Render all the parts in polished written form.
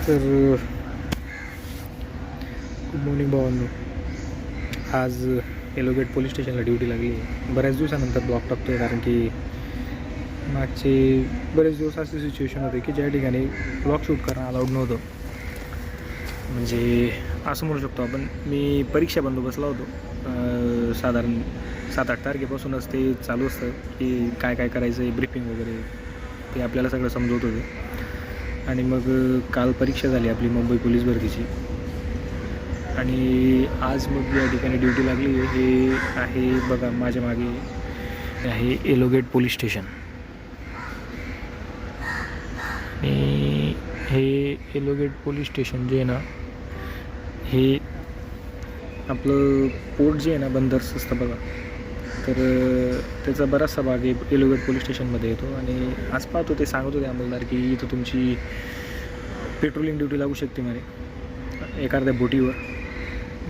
तर good morning भावांनो. आज एलोगेट पोलीस स्टेशनला ड्युटी लागली आहे. बऱ्याच दिवसानंतर ब्लॉक टाकतो आहे, कारण की मागचे बरेच दिवस अशी सिच्युएशन होते की ज्या ठिकाणी ब्लॉक शूट करणं अलाउड नव्हतं. म्हणजे असं म्हणू शकतो आपण, मी परीक्षा बंदोबस्तला होतो. साधारण 7-8 तारखेपासूनच ते चालू असतं की काय काय करायचं आहे, ब्रीफिंग वगैरे ते आपल्याला सगळं समजवत होते. आणि मग काल परीक्षा झाली आपली मुंबई पोलीस भरतीची, आणि आज मग या ठिकाणी ड्युटी लागली. हे आहे बघा माझ्या मागे, हे आहे एलोगेट पोलीस स्टेशन. आणि हे एलोगेट पोलीस स्टेशन जे आहे ना, हे आपलं पोर्ट जे आहे ना, बंदर्स असतं बघा, तर त्याचा बराचसा भाग एलोगेट पोलीस स्टेशनमध्ये येतो. आणि आज पाहतो ते सांगत होते अंमलदार की इथं तुमची पेट्रोलिंग ड्युटी लागू शकते म्हणे एखाद्या बोटीवर.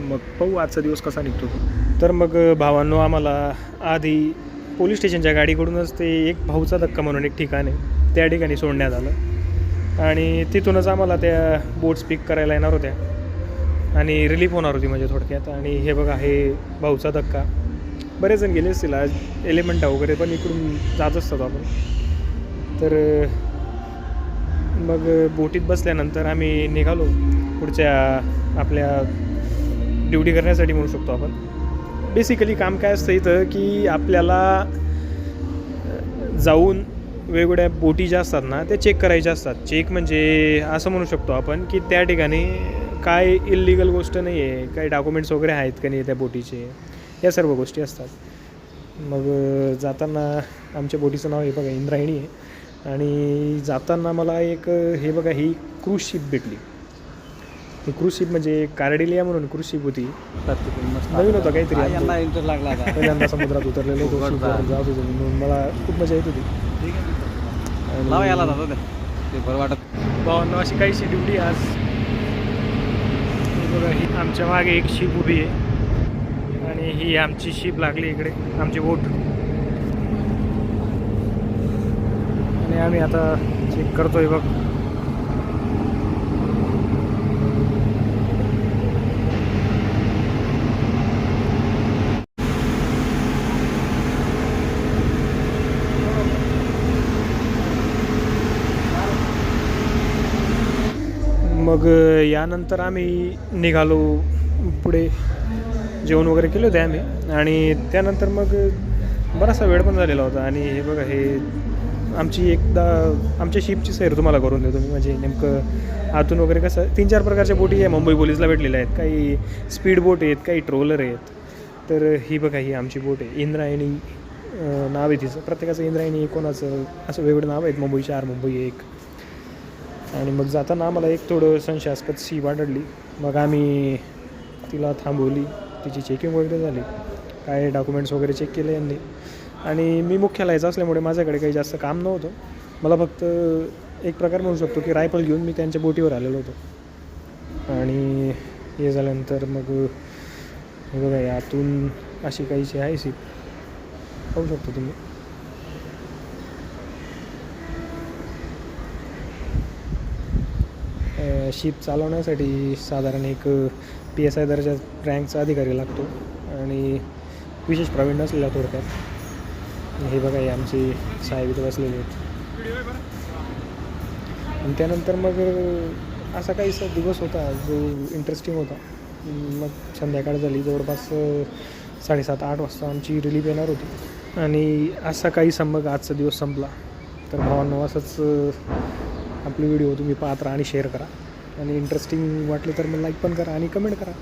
मग पाहू आजचा दिवस कसा निघतो. तर मग भावांनो, आम्हाला आधी पोलीस स्टेशनच्या गाडीकडूनच ते एक भाऊचा धक्का म्हणून एक ठिकाण आहे, त्या ठिकाणी सोडण्यात आलं. आणि तिथूनच आम्हाला त्या बोट्स पिक करायला येणार होत्या आणि रिलीफ होणार होती म्हणजे थोडक्यात. आणि हे बघा, हे भाऊचा धक्का. बरेच जण गेले असतील आज एलिमेंटा वगैरे, पण इकडून जात असतो आपण. तर मग बोटीत बसल्यानंतर आम्ही निघालो पुढच्या आपल्या ड्युटी करण्यासाठी म्हणू शकतो आपण. बेसिकली काम काय असतं इथं की आपल्याला जाऊन वेगवेगळ्या बोटी ज्या असतात ना, त्या चेक करायच्या असतात. चेक म्हणजे असं म्हणू शकतो आपण की त्या ठिकाणी काय इल्लिगल गोष्ट नाही आहे, काही डॉक्युमेंट्स वगैरे आहेत का नाही त्या बोटीचे, या सर्व गोष्टी असतात. मग जाताना आमच्या बोटीचं नाव हे बघा इंद्रायणी आहे. आणि जाताना मला एक हे बघा, ही क्रूज शिप भेटली. ही क्रूज शिप म्हणजे कार्डिलिया म्हणून क्रूज शिप होती. नवीन होतं काहीतरी, पहिल्यांदा समुद्रात उतरलेलं होतं, जात होतो म्हणून मला खूप मजा येत होती. बरं वाटत भावांनो, अशी काहीशी ड्युटी आज. बघा, ही आमच्या मागे एक शिप उभी आहे आणि ही आमची शिप लागली इकडे, आमची बोट. आणि आम्ही आता चेक करतोय बघ. मग यानंतर आम्ही निघालो पुढे. जेवण वगैरे केले होते आम्ही, आणि त्यानंतर मग बराचसा वेळ पण झालेला होता. आणि हे बघा, हे आमच्या शिपची सैर तुम्हाला करून देतो मी. म्हणजे नेमकं आतून वगैरे कसं 3-4 प्रकारच्या बोटी आहे मुंबई पोलीसला भेटलेल्या आहेत. काही स्पीड बोट आहेत, काही ट्रोलर आहेत. तर ही बघा, ही आमची बोट आहे. इंद्रायणी नाव आहे तिचं. प्रत्येकाचं इंद्रायणी, कोणाचं असं वेगवेगळं नाव आहेत. मुंबई 4, मुंबई 1. आणि मग जाताना आम्हाला एक थोडं संशयास्पद शिप आढळली. मग आम्ही तिला थांबवली, तिची चेकिंग वगैरे झाली, काय डॉक्युमेंट्स वगैरे चेक केले यांनी. आणि मी मुख्यालयाचं असल्यामुळे माझ्याकडे काही जास्त काम नव्हतं. मला फक्त एक प्रकार म्हणू शकतो की रायफल घेऊन मी त्यांच्या बोटीवर आलेलो होतो. आणि हे झाल्यानंतर मग हे बघा, यातून अशी काहीशी आहे शिप, पाहू शकतो तुम्ही. शिप चालवण्यासाठी साधारण एक PSI दर्जा रँकचा अधिकारी लागतो आणि विशेष प्रावीण्य नसलेला थोडक्यात. हे बघा, हे आमचे साहेब इथं बसलेले आहेत. आणि त्यानंतर मग असा काहीसा दिवस होता जो इंटरेस्टिंग होता. मग संध्याकाळ झाली, जवळपास 7:30-8 वाजता आमची रिलीफ येणार होती. आणि असा काही मग आजचा दिवस संपला. तर भावांनो, असंच आपली व्हिडिओ तुम्ही पाहत राहा आणि शेअर करा. आणि इंटरेस्टिंग वाटलं तर मग लाईक पण करा आणि कमेंट करा.